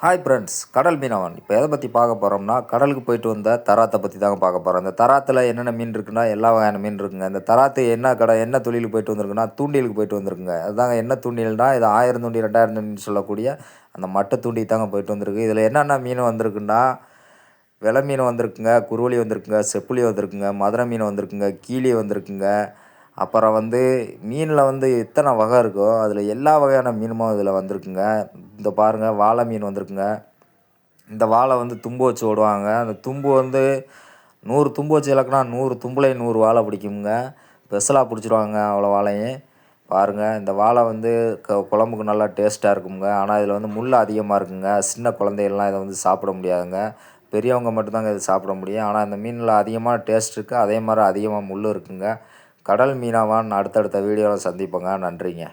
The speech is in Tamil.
ஹாய் ஃப்ரெண்ட்ஸ், கடல் மீனவன். இப்போ எதை பற்றி பார்க்க போகிறோம்னா, கடலுக்கு போயிட்டு வந்த தராத்தை பற்றி தாங்க பார்க்க போகிறோம். இந்த தராத்தில் என்னென்ன மீன் இருக்குன்னா, எல்லா வகையான மீன் இருக்குங்க. இந்த தராத்து என்ன தொழிலுக்கு போயிட்டு வந்திருக்குன்னா, தூண்டிலுக்கு போயிட்டு வந்திருக்குங்க. அதுதாங்க என்ன தூண்டில்னா, இது 1000 தூண்டி 2000 தூண்டின்னு சொல்லக்கூடிய அந்த மட்டை தூண்டிக்கு தாங்க போயிட்டு வந்திருக்கு. இதில் என்னென்ன மீன் வந்திருக்குன்னா, வெலை மீன் வந்திருக்குங்க, குருவலி வந்திருக்குங்க, செப்புளி வந்திருக்குங்க, மதுரை மீன் வந்திருக்குங்க, கீழி வந்திருக்குங்க. அப்புறம் மீனில் எத்தனை வகை இருக்கோ அதில் எல்லா வகையான மீனுமும் இதில் வந்திருக்குங்க. இந்த பாருங்கள், வாளை மீன் வந்திருக்குங்க. இந்த வாளை தும்பு வச்சு ஓடுவாங்க. அந்த தும்பு 100 தும்பு வச்சு இலக்குனா 100 தும்புலையும் 100 வாழை பிடிக்குங்க. ஸ்பெஷலாக பிடிச்சிருவாங்க அவ்வளோ வாழையும். பாருங்கள், இந்த வாழை குழம்புக்கு நல்லா டேஸ்ட்டாக இருக்குங்க. ஆனால் இதில் முள் அதிகமாக இருக்குங்க. சின்ன குழந்தைகள்லாம் இதை சாப்பிட முடியாதுங்க. பெரியவங்க மட்டும்தாங்க இதை சாப்பிட முடியும். ஆனால் இந்த மீனில் அதிகமாக டேஸ்ட் இருக்குது, அதே மாதிரி அதிகமாக முள் இருக்குங்க. கடல் மீனவான் அடுத்தடுத்த வீடியோவில் சந்திப்போங்க. நன்றிங்க.